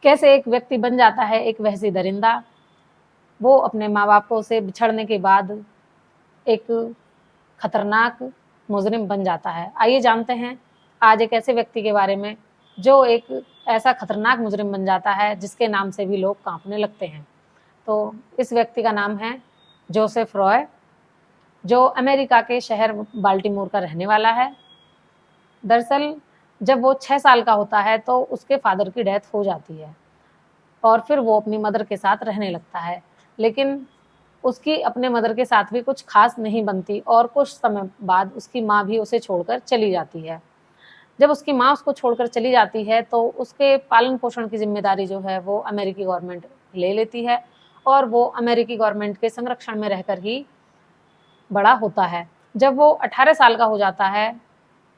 कैसे एक व्यक्ति बन जाता है एक वहशी दरिंदा। वो अपने माँ बापों से बिछड़ने के बाद एक खतरनाक मुजरिम बन जाता है। आइए जानते हैं आज एक ऐसे व्यक्ति के बारे में जो एक ऐसा खतरनाक मुजरिम बन जाता है जिसके नाम से भी लोग कांपने लगते हैं। तो इस व्यक्ति का नाम है जोसेफ रॉय, जो अमेरिका के शहर बाल्टीमोर का रहने वाला है। दरअसल जब वो 6 साल का होता है तो उसके फादर की डेथ हो जाती है और फिर वो अपनी मदर के साथ रहने लगता है। लेकिन उसकी अपने मदर के साथ भी कुछ खास नहीं बनती और कुछ समय बाद उसकी माँ भी उसे छोड़कर चली जाती है। जब उसकी माँ उसको छोड़कर चली जाती है तो उसके पालन पोषण की जिम्मेदारी जो है वो अमेरिकी गवर्नमेंट ले लेती है और वो अमेरिकी गवर्नमेंट के संरक्षण में रहकर ही बड़ा होता है। जब वो 18 साल का हो जाता है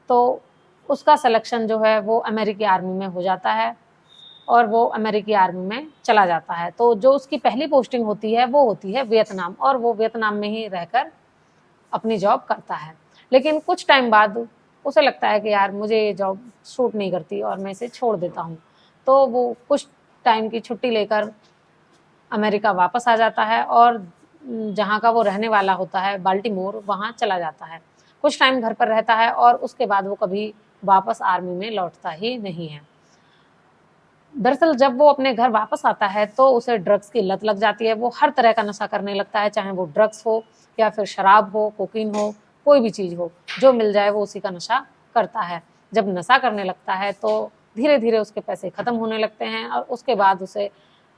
तो उसका सिलेक्शन जो है वो अमेरिकी आर्मी में हो जाता है और वो अमेरिकी आर्मी में चला जाता है। तो जो उसकी पहली पोस्टिंग होती है वो होती है वियतनाम, और वो वियतनाम में ही रहकर अपनी जॉब करता है। लेकिन कुछ टाइम बाद उसे लगता है कि यार मुझे ये जॉब सूट नहीं करती और मैं इसे छोड़ देता हूँ। तो वो कुछ टाइम की छुट्टी लेकर अमेरिका वापस आ जाता है और जहाँ का वो रहने वाला होता है बाल्टीमोर, वहाँ चला जाता है। कुछ टाइम घर पर रहता है और उसके बाद वो कभी वापस आर्मी में लौटता ही नहीं है। दरअसल जब वो अपने घर वापस आता है तो उसे ड्रग्स की लत लग जाती है। वो हर तरह का नशा करने लगता है, चाहे वो ड्रग्स हो या फिर शराब हो, कोकीन हो, कोई भी चीज़ हो, जो मिल जाए वो उसी का नशा करता है। जब नशा करने लगता है तो धीरे धीरे उसके पैसे ख़त्म होने लगते हैं और उसके बाद उसे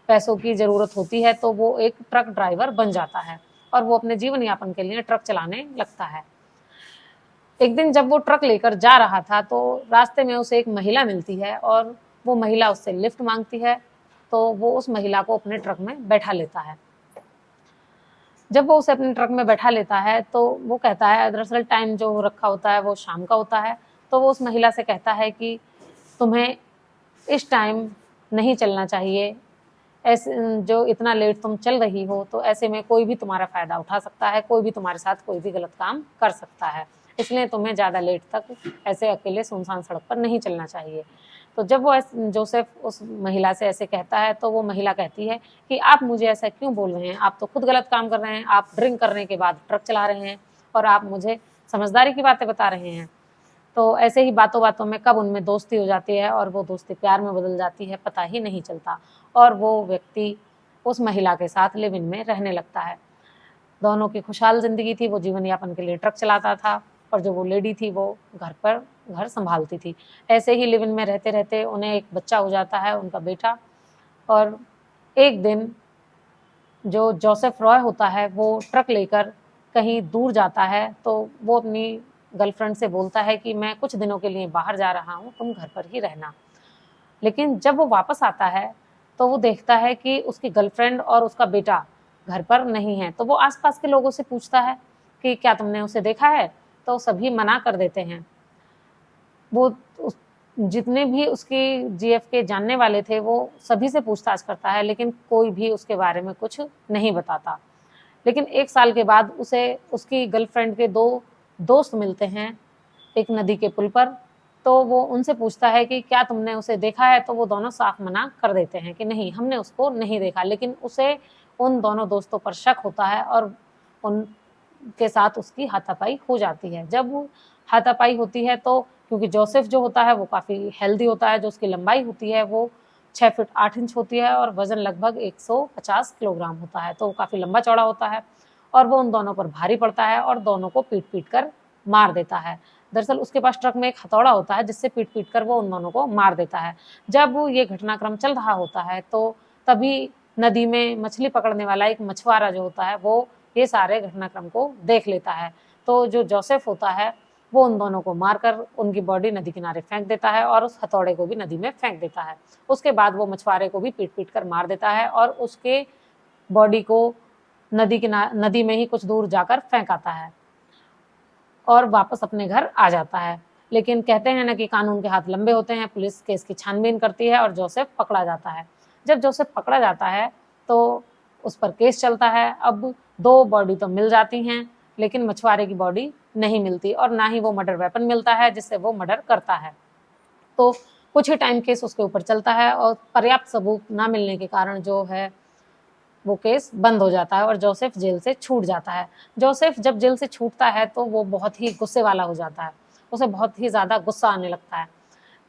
पैसों की ज़रूरत होती है तो वो एक ट्रक ड्राइवर बन जाता है और वो अपने जीवन यापन के लिए ट्रक चलाने लगता है। एक दिन जब वो ट्रक लेकर जा रहा था तो रास्ते में उसे एक महिला मिलती है और वो महिला उससे लिफ्ट मांगती है। तो वो उस महिला को अपने ट्रक में बैठा लेता है। जब वो उसे अपने ट्रक में बैठा लेता है तो वो कहता है, दरअसल टाइम जो रखा होता है वो शाम का होता है, तो वो उस महिला से कहता है कि तुम्हें इस टाइम नहीं चलना चाहिए, ऐसे जो इतना लेट तुम चल रही हो तो ऐसे में कोई भी तुम्हारा फ़ायदा उठा सकता है, कोई भी तुम्हारे साथ कोई भी गलत काम कर सकता है, इसलिए तुम्हें ज़्यादा लेट तक ऐसे अकेले सुनसान सड़क पर नहीं चलना चाहिए। तो जब वो जोसेफ उस महिला से ऐसे कहता है तो वो महिला कहती है कि आप मुझे ऐसा क्यों बोल रहे हैं, आप तो खुद गलत काम कर रहे हैं, आप ड्रिंक करने के बाद ट्रक चला रहे हैं और आप मुझे समझदारी की बातें बता रहे हैं। तो ऐसे ही बातों बातों में कब उनमें दोस्ती हो जाती है और वो दोस्ती प्यार में बदल जाती है, पता ही नहीं चलता और वो व्यक्ति उस महिला के साथ लिव इन में रहने लगता है। दोनों की खुशहाल ज़िंदगी थी, वो जीवन यापन के लिए ट्रक चलाता था और जो वो लेडी थी वो घर पर घर संभालती थी। ऐसे ही लिव इन में रहते रहते उन्हें एक बच्चा हो जाता है, उनका बेटा। और एक दिन जो जोसेफ रॉय होता है वो ट्रक लेकर कहीं दूर जाता है तो वो अपनी गर्लफ्रेंड से बोलता है कि मैं कुछ दिनों के लिए बाहर जा रहा हूँ, तुम घर पर ही रहना। लेकिन जब वो वापस आता है तो वो देखता है कि उसकी गर्लफ्रेंड और उसका बेटा घर पर नहीं है। तो वो आसपास के लोगों से पूछता है कि क्या तुमने उसे देखा है, तो सभी मना कर देते हैं। वो उस जितने भी उसकी जीएफ के जानने वाले थे वो सभी से पूछताछ करता है, लेकिन कोई भी उसके बारे में कुछ नहीं बताता। लेकिन 1 साल के बाद उसे उसकी गर्लफ्रेंड के 2 दोस्त मिलते हैं एक नदी के पुल पर। तो वो उनसे पूछता है कि क्या तुमने उसे देखा है, तो वो दोनों साफ मना कर देते हैं कि नहीं, हमने उसको नहीं देखा। लेकिन उसे उन दोनों दोस्तों पर शक होता है और उनके साथ उसकी हाथापाई हो जाती है। जब हाथापाई होती है तो क्योंकि जोसेफ जो होता है वो काफ़ी हेल्दी होता है, जो उसकी लंबाई होती है वो 6 फीट 8 इंच होती है और वज़न लगभग 150 किलोग्राम होता है, तो काफ़ी लंबा चौड़ा होता है और वो उन दोनों पर भारी पड़ता है और दोनों को पीट-पीट कर मार देता है। दरअसल उसके पास ट्रक में एक हथौड़ा होता है जिससे पीट-पीट कर वो उन दोनों को मार देता है। जब ये घटनाक्रम चल रहा होता है तो तभी नदी में मछली पकड़ने वाला एक मछुआरा जो होता है वो ये सारे घटनाक्रम को देख लेता है। तो जो जोसेफ होता है वो उन दोनों को मारकर उनकी बॉडी नदी किनारे फेंक देता है और उस हथौड़े को भी नदी में फेंक देता है। उसके बाद वो मछुआरे को भी पीट-पीट कर मार देता है और उसके बॉडी को नदी में ही कुछ दूर जाकर फेंक आता है और वापस अपने घर आ जाता है। लेकिन कहते हैं ना कि कानून के हाथ लंबे होते हैं, पुलिस केस की छानबीन करती है और जोसेफ पकड़ा जाता है। जब जोसेफ पकड़ा जाता है तो उस पर केस चलता है। अब 2 बॉडी तो मिल जाती हैं, लेकिन मछुआरे की बॉडी नहीं मिलती और ना ही वो मर्डर वेपन मिलता है जिससे वो मर्डर करता है। तो कुछ ही टाइम केस उसके ऊपर चलता है और पर्याप्त सबूत ना मिलने के कारण जो है वो केस बंद हो जाता है और जोसेफ जेल से छूट जाता है। जोसेफ जब जेल से छूटता है तो वो बहुत ही गुस्से वाला हो जाता है, उसे बहुत ही ज़्यादा गुस्सा आने लगता है।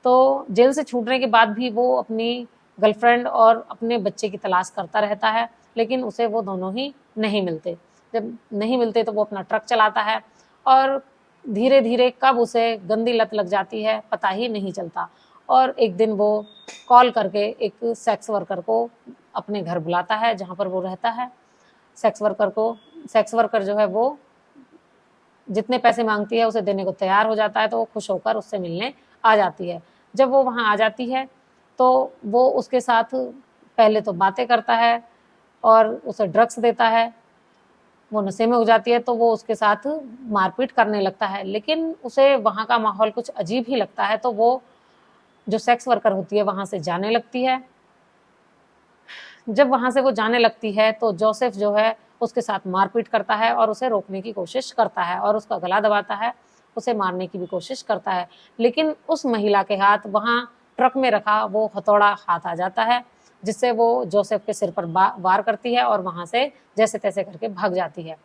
तो जेल से छूटने के बाद भी वो अपनी गर्लफ्रेंड और अपने बच्चे की तलाश करता रहता है, लेकिन उसे वो दोनों ही नहीं मिलते। जब नहीं मिलते तो वो अपना ट्रक चलाता है और धीरे-धीरे कब उसे गंदी लत लग जाती है पता ही नहीं चलता। और एक दिन वो कॉल करके एक सेक्स वर्कर को अपने घर बुलाता है जहाँ पर वो रहता है। सेक्स वर्कर जो है वो जितने पैसे माँगती है उसे देने को तैयार हो जाता है, तो वो खुश होकर उससे मिलने आ जाती है। जब वो वहाँ आ जाती है तो वो उसके साथ पहले तो बातें करता है और उसे ड्रग्स देता है। वो नशे में हो जाती है तो वो उसके साथ मारपीट करने लगता है, लेकिन उसे वहाँ का माहौल कुछ अजीब ही लगता है, तो वो जो सेक्स वर्कर होती है वहाँ से जाने लगती है। जब वहाँ से वो जाने लगती है तो जोसेफ जो है उसके साथ मारपीट करता है और उसे रोकने की कोशिश करता है और उसका गला दबाता है, उसे मारने की भी कोशिश करता है। लेकिन उस महिला के हाथ वहाँ ट्रक में रखा वो हथौड़ा हाथ आ जाता है, जिससे वो जोसेफ के सिर पर वार करती है और वहाँ से जैसे तैसे करके भाग जाती है।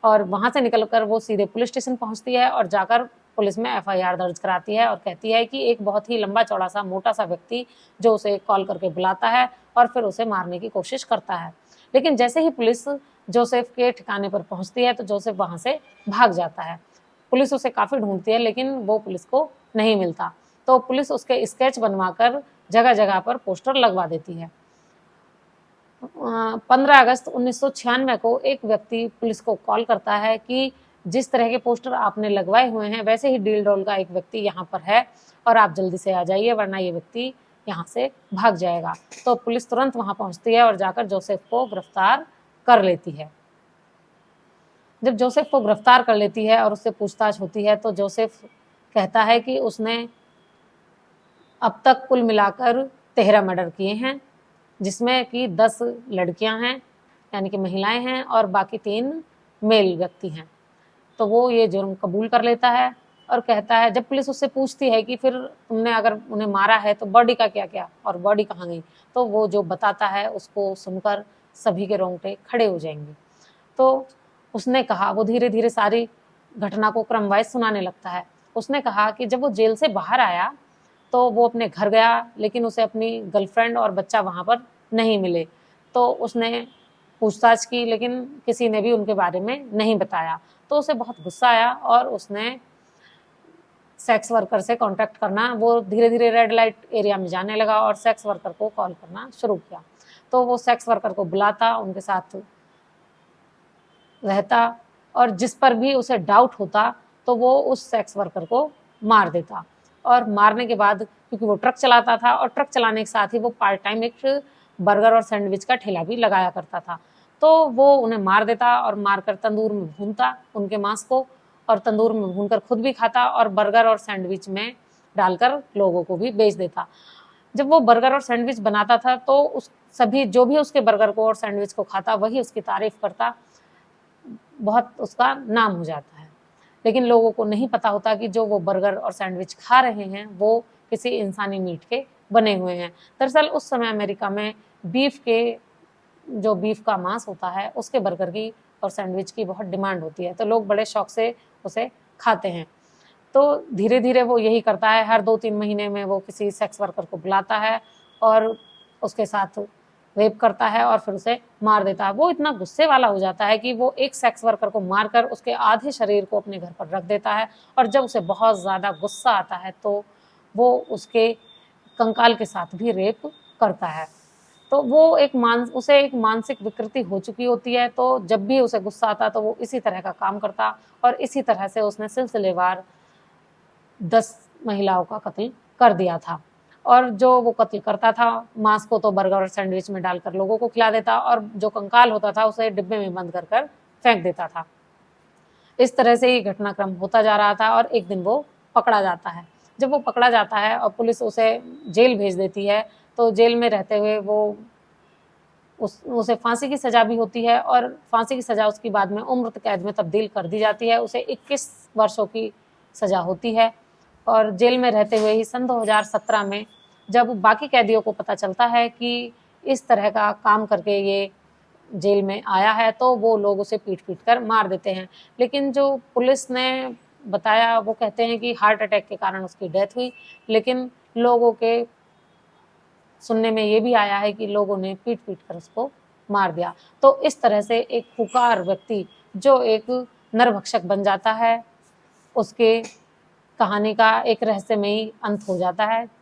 और वहाँ से निकलकर वो सीधे पुलिस स्टेशन पहुँचती है और जाकर पुलिस में एफआईआर दर्ज कराती है और कहती है कि एक बहुत ही लंबा चौड़ा सा मोटा सा व्यक्ति जो उसे कॉल करके बुलाता है और फिर उसे मारने की कोशिश करता है। लेकिन जैसे ही पुलिस जोसेफ के ठिकाने पर पहुँचती है तो जोसेफ वहाँ से भाग जाता है। पुलिस उसे काफ़ी ढूंढती है लेकिन वो पुलिस को नहीं मिलता, तो पुलिस उसके स्केच बनवाकर जगह-जगह पर पोस्टर लगवा देती है। 15 अगस्त 1996 को एक व्यक्ति पुलिस को कॉल करता है कि जिस तरह के पोस्टर आपने लगवाए हुए हैं वैसे ही डील डॉल का एक व्यक्ति यहाँ पर है और आप जल्दी से आ जाइए वरना ये व्यक्ति यहाँ से भाग जाएगा। तो पुलिस तुरंत वहाँ पहुँचती है और जाकर जोसेफ को गिरफ्तार कर लेती है। जब जोसेफ को गिरफ्तार कर लेती है और उससे पूछताछ होती है तो जोसेफ कहता है कि उसने अब तक कुल मिलाकर 13 मर्डर किए हैं, जिसमें कि 10 लड़कियां हैं यानी कि महिलाएं हैं और बाकी 3 मेल व्यक्ति हैं। तो वो ये जुर्म कबूल कर लेता है और कहता है, जब पुलिस उससे पूछती है कि फिर तुमने अगर उन्हें मारा है तो बॉडी का क्या किया और बॉडी कहाँ गई, तो वो जो बताता है उसको सुनकर सभी के रोंगटे खड़े हो जाएंगे। तो उसने कहा, वो धीरे धीरे सारी घटना को क्रमवाइज सुनाने लगता है। उसने कहा कि जब वो जेल से बाहर आया तो वो अपने घर गया, लेकिन उसे अपनी गर्लफ्रेंड और बच्चा वहाँ पर नहीं मिले। तो उसने पूछताछ की लेकिन किसी ने भी उनके बारे में नहीं बताया। तो उसे बहुत गुस्सा आया और उसने सेक्स वर्कर से कांटेक्ट करना, वो धीरे धीरे रेड लाइट एरिया में जाने लगा और सेक्स वर्कर को कॉल करना शुरू किया। तो वो सेक्स वर्कर को बुलाता, उनके साथ रहता और जिस पर भी उसे डाउट होता तो वो उस सेक्स वर्कर को मार देता। और मारने के बाद, क्योंकि वो ट्रक चलाता था और ट्रक चलाने के साथ ही वो पार्ट टाइम एक बर्गर और सैंडविच का ठेला भी लगाया करता था, तो वो उन्हें मार देता और मारकर तंदूर में भूनता उनके मांस को और तंदूर में भूनकर खुद भी खाता और बर्गर और सैंडविच में डालकर लोगों को भी बेच देता। जब वो बर्गर और सैंडविच बनाता था तो उस सभी जो भी उसके बर्गर को और सैंडविच को खाता वही उसकी तारीफ करता, बहुत उसका नाम हो जाता है। लेकिन लोगों को नहीं पता होता कि जो वो बर्गर और सैंडविच खा रहे हैं वो किसी इंसानी मीट के बने हुए हैं। दरअसल उस समय अमेरिका में बीफ का मांस होता है उसके बर्गर की और सैंडविच की बहुत डिमांड होती है, तो लोग बड़े शौक से उसे खाते हैं। तो धीरे धीरे वो यही करता है, हर 2-3 महीने में वो किसी सेक्स वर्कर को बुलाता है और उसके साथ रेप करता है और फिर उसे मार देता है। वो इतना गुस्से वाला हो जाता है कि वो एक सेक्स वर्कर को मारकर उसके आधे शरीर को अपने घर पर रख देता है और जब उसे बहुत ज़्यादा गुस्सा आता है तो वो उसके कंकाल के साथ भी रेप करता है। तो वो उसे एक मानसिक विकृति हो चुकी होती है, तो जब भी उसे गुस्सा आता तो वो इसी तरह का काम करता और इसी तरह से उसने सिलसिलेवार 10 महिलाओं का कत्ल कर दिया था। और जो वो कत्ल करता था, मांस को तो बर्गर और सैंडविच में डालकर लोगों को खिला देता और जो कंकाल होता था उसे डिब्बे में बंद कर कर फेंक देता था। इस तरह से ही घटनाक्रम होता जा रहा था और एक दिन वो पकड़ा जाता है। जब वो पकड़ा जाता है और पुलिस उसे जेल भेज देती है, तो जेल में रहते हुए वो उसे फांसी की सज़ा भी होती है और फांसी की सज़ा उसकी बाद में उम्र कैद में तब्दील कर दी जाती है। उसे 21 वर्षों की सज़ा होती है और जेल में रहते हुए ही सन 2017 में जब बाकी कैदियों को पता चलता है कि इस तरह का काम करके ये जेल में आया है, तो वो लोग उसे पीट-पीट कर मार देते हैं। लेकिन जो पुलिस ने बताया, वो कहते हैं कि हार्ट अटैक के कारण उसकी डेथ हुई, लेकिन लोगों के सुनने में ये भी आया है कि लोगों ने पीट-पीट कर उसको मार दिया। तो इस तरह से एक खूंखार व्यक्ति जो एक नरभक्षक बन जाता है, उसके कहानी का एक रहस्यमयी अंत हो जाता है।